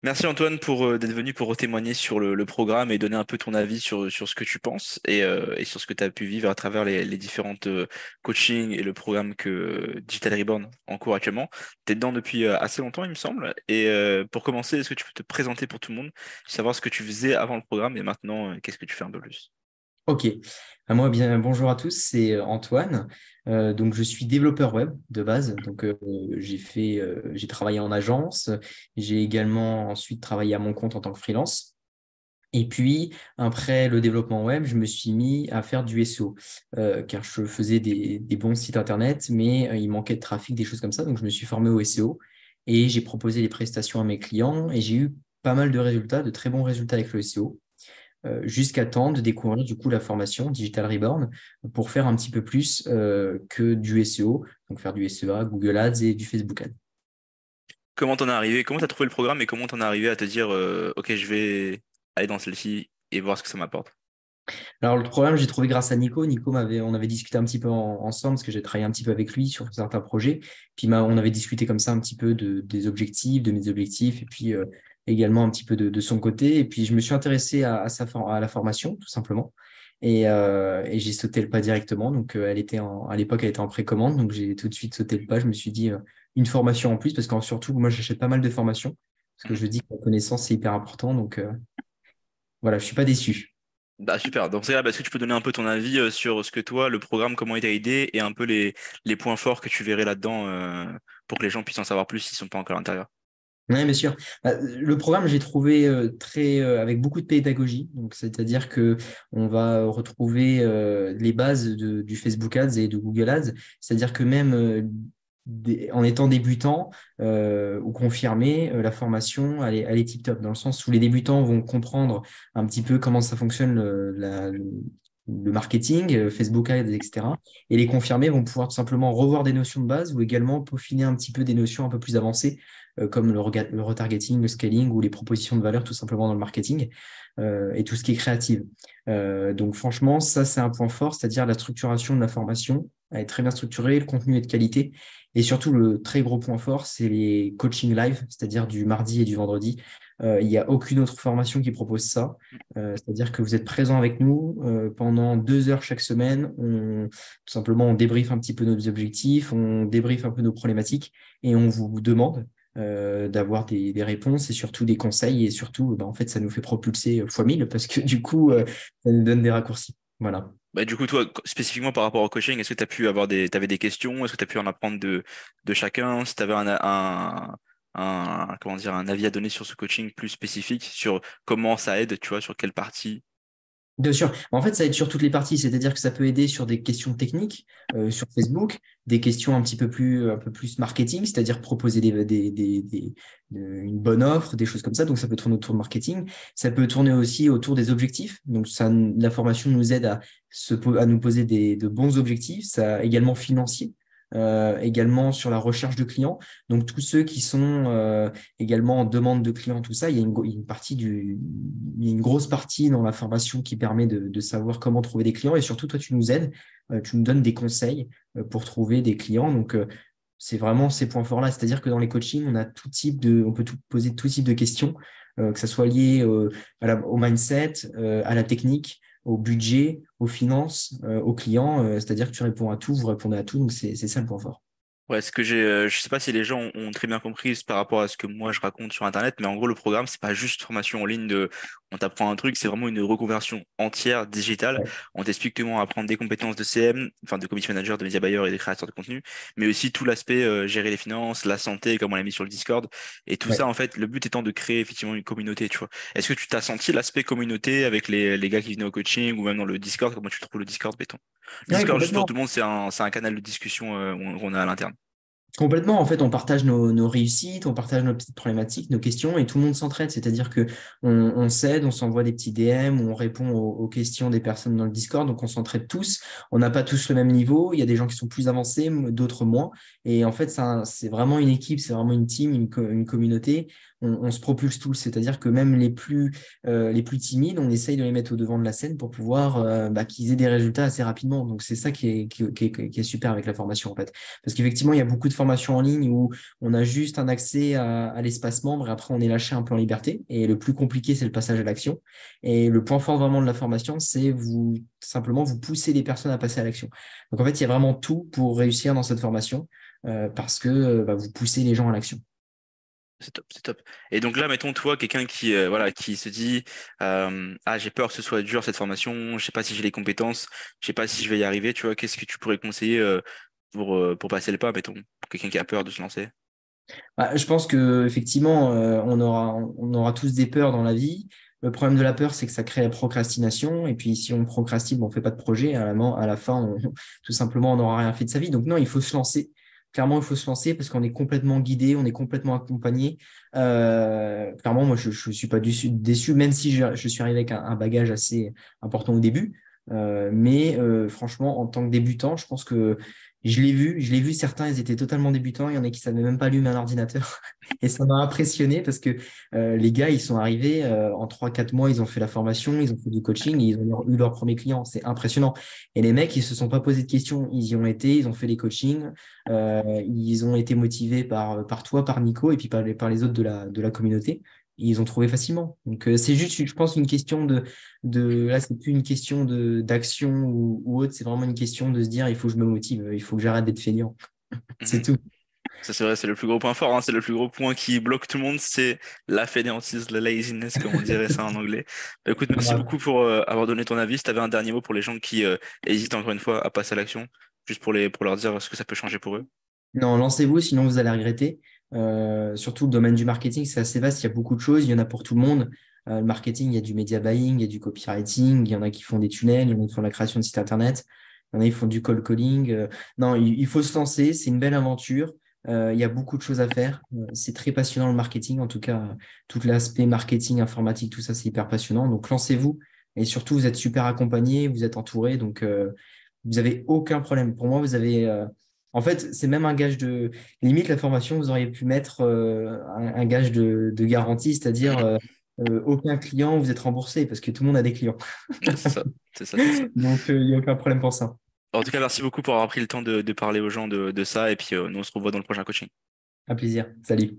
Merci Antoine pour d'être venu pour témoigner sur le programme et donner un peu ton avis sur ce que tu penses et sur ce que tu as pu vivre à travers les différentes coachings et le programme que Digital Reborn en cours actuellement. Tu es dedans depuis assez longtemps, il me semble. Et pour commencer, est-ce que tu peux te présenter pour tout le monde, savoir ce que tu faisais avant le programme et maintenant, qu'est-ce que tu fais un peu plus? Ok. Moi, bien, bonjour à tous, c'est Antoine. Donc, je suis développeur web de base. Donc, j'ai travaillé en agence. J'ai également ensuite travaillé à mon compte en tant que freelance. Et puis, après le développement web, je me suis mis à faire du SEO, car je faisais des bons sites internet, mais il manquait de trafic, des choses comme ça. Donc, je me suis formé au SEO et j'ai proposé des prestations à mes clients et j'ai eu pas mal de résultats, de très bons résultats avec le SEO jusqu'à temps de découvrir du coup la formation Digital Reborn pour faire un petit peu plus que du SEO, donc faire du SEA, Google Ads et du Facebook Ads. Comment t'en es arrivé? Comment t'as trouvé le programme et comment t'en es arrivé à te dire ok, je vais aller dans celle-ci et voir ce que ça m'apporte? Alors le programme, j'ai trouvé grâce à Nico. On avait discuté un petit peu ensemble parce que j'ai travaillé un petit peu avec lui sur certains projets. Puis on avait discuté comme ça un petit peu des objectifs, de mes objectifs, et puis également un petit peu de son côté. Et puis je me suis intéressé à la formation, tout simplement. Et j'ai sauté le pas directement. Donc à l'époque, elle était en précommande. Donc j'ai tout de suite sauté le pas. Je me suis dit une formation en plus parce que surtout, moi, j'achète pas mal de formations parce que je dis que la connaissance, c'est hyper important. Donc voilà, je suis pas déçu. Bah super, dans ce cas-là, est-ce que tu peux donner un peu ton avis sur ce que toi, le programme, comment il t'a aidé et un peu les points forts que tu verrais là-dedans pour que les gens puissent en savoir plus s'ils sont pas encore à l'intérieur. Oui, bien sûr. Le programme, j'ai trouvé avec beaucoup de pédagogie. Donc, c'est-à-dire que on va retrouver les bases du Facebook Ads et de Google Ads. C'est-à-dire que même en étant débutant ou confirmé, la formation, elle est tip-top, dans le sens où les débutants vont comprendre un petit peu comment ça fonctionne le marketing, Facebook Ads, etc. Et les confirmés vont pouvoir tout simplement revoir des notions de base ou également peaufiner un petit peu des notions un peu plus avancées comme le retargeting, le scaling ou les propositions de valeur tout simplement dans le marketing et tout ce qui est créative. Donc franchement, ça c'est un point fort, c'est-à-dire la structuration de la formation. Elle est très bien structurée, le contenu est de qualité. Et surtout, le très gros point fort, c'est les coaching live, c'est-à-dire du mardi et du vendredi. Il n'y a aucune autre formation qui propose ça. C'est-à-dire que vous êtes présent avec nous pendant 2 heures chaque semaine. Tout simplement, on débriefe un petit peu nos objectifs, on débriefe un peu nos problématiques et on vous demande d'avoir des réponses et surtout des conseils. Et surtout, en fait, ça nous fait propulser fois 1000 parce que du coup, ça nous donne des raccourcis. Voilà. Bah, du coup, toi, spécifiquement par rapport au coaching, est-ce que tu as pu avoir t'avais des questions? Est-ce que tu as pu en apprendre de chacun? Si tu avais comment dire, un avis à donner sur ce coaching plus spécifique, sur comment ça aide, tu vois, sur quelle partie? Bien sûr. En fait, ça aide sur toutes les parties, c'est-à-dire que ça peut aider sur des questions techniques sur Facebook, des questions un peu plus marketing, c'est-à-dire proposer une bonne offre, des choses comme ça. Donc, ça peut tourner autour de marketing. Ça peut tourner aussi autour des objectifs. Donc, la formation nous aide à nous poser de bons objectifs. Ça également financier, également sur la recherche de clients. Donc, tous ceux qui sont également en demande de clients, tout ça, il y a une partie il y a une grosse partie dans la formation qui permet de savoir comment trouver des clients. Et surtout, toi, tu nous aides, tu nous donnes des conseils pour trouver des clients. Donc, c'est vraiment ces points forts-là. C'est-à-dire que dans les coachings, on peut poser tout type de questions, que ça soit lié au mindset, à la technique, au budget, aux finances, aux clients. C'est-à-dire que tu réponds à tout, vous répondez à tout. Donc, c'est ça le point fort. Ouais, je sais pas si les gens ont très bien compris par rapport à ce que moi je raconte sur Internet, mais en gros, le programme, c'est pas juste formation en ligne on t'apprend un truc, c'est vraiment une reconversion entière digitale. Ouais. On t'explique comment apprendre des compétences de CM, enfin de community manager, de media buyer et de créateur de contenu, mais aussi tout l'aspect gérer les finances, la santé, comme on l'a mis sur le Discord. Et tout ça, Ouais. en fait, le but étant de créer effectivement une communauté, tu vois. Est-ce que tu t'as senti l'aspect communauté avec les gars qui venaient au coaching ou même dans le Discord? Comment tu trouves le Discord, béton? Le Ouais, Discord, juste pour complètement. tout le monde, c'est un canal de discussion qu'on a à l'interne. Complètement, en fait, on partage nos réussites, on partage nos petites problématiques, nos questions, et tout le monde s'entraide. C'est-à-dire que on s'aide, on s'envoie des petits DM, on répond aux questions des personnes dans le Discord, donc on s'entraide tous. On n'a pas tous le même niveau. Il y a des gens qui sont plus avancés, d'autres moins. Et en fait, c'est vraiment une équipe, c'est vraiment une team, une communauté. on se propulse tous. C'est-à-dire que même les plus timides, on essaye de les mettre au devant de la scène pour pouvoir qu'ils aient des résultats assez rapidement. Donc, c'est ça qui est super avec la formation, en fait. Parce qu'effectivement, il y a beaucoup de formations en ligne où on a juste un accès à l'espace membre et après, on est lâché un peu en liberté. Et le plus compliqué, c'est le passage à l'action. Et le point fort vraiment de la formation, c'est simplement vous pousser les personnes à passer à l'action. Donc, en fait, il y a vraiment tout pour réussir dans cette formation parce que vous poussez les gens à l'action. C'est top, c'est top. Et donc là, mettons toi, quelqu'un qui voilà, qui se dit ah j'ai peur que ce soit dur cette formation, je sais pas si j'ai les compétences, je sais pas si je vais y arriver, tu vois, qu'est-ce que tu pourrais conseiller pour passer le pas, mettons, pour quelqu'un qui a peur de se lancer? Je pense que effectivement, on aura tous des peurs dans la vie. Le problème de la peur, c'est que ça crée la procrastination. Et puis, si on procrastine, on fait pas de projet. À la fin, tout simplement, on n'aura rien fait de sa vie. Donc, non, il faut se lancer. Clairement, il faut se lancer parce qu'on est complètement guidé, on est complètement accompagné. Clairement, moi, je ne suis pas déçu, même si je suis arrivé avec un bagage assez important au début. Mais franchement, en tant que débutant, je pense que je l'ai vu, certains, ils étaient totalement débutants, il y en a qui savaient même pas allumer un ordinateur. Et ça m'a impressionné parce que les gars, ils sont arrivés en 3 4 mois, ils ont fait la formation, ils ont fait du coaching, et ils ont eu leur premier client. C'est impressionnant. Et les mecs, ils se sont pas posé de questions. Ils y ont été, ils ont fait les coachings, ils ont été motivés par toi, par Nico, et puis par les autres de la communauté. Et ils ont trouvé facilement. Donc, c'est juste, je pense, une question là, c'est plus une question d'action ou autre, c'est vraiment une question de se dire, il faut que je me motive, il faut que j'arrête d'être feignant. C'est Mhm. tout. Ça c'est vrai, c'est le plus gros point fort, hein, c'est le plus gros point qui bloque tout le monde, c'est la fainéantise, la laziness, comme on dirait ça en anglais. Bah, écoute, merci Voilà. beaucoup pour avoir donné ton avis. Si tu avais un dernier mot pour les gens qui hésitent encore une fois à passer à l'action, juste pour leur dire ce que ça peut changer pour eux. Non, lancez-vous, sinon vous allez regretter. Surtout le domaine du marketing, c'est assez vaste, il y a beaucoup de choses, il y en a pour tout le monde. Le marketing, il y a du media buying, il y a du copywriting, il y en a qui font des tunnels, il y en a qui font la création de sites internet, il y en a qui font du cold calling. Non, il faut se lancer, c'est une belle aventure. Il y a beaucoup de choses à faire. C'est très passionnant le marketing, en tout cas, tout l'aspect marketing, informatique, tout ça, c'est hyper passionnant. Donc lancez-vous et surtout, vous êtes super accompagné, vous êtes entouré, donc vous avez aucun problème. Pour moi, vous avez en fait, c'est même un gage de limite la formation, vous auriez pu mettre un gage de garantie, c'est-à-dire aucun client vous êtes remboursé parce que tout le monde a des clients. Ouais, c'est ça, c'est ça, c'est ça. Donc, il n'y a aucun problème pour ça. En tout cas, merci beaucoup pour avoir pris le temps de parler aux gens de ça, et puis nous on se revoit dans le prochain coaching. Un plaisir. Salut.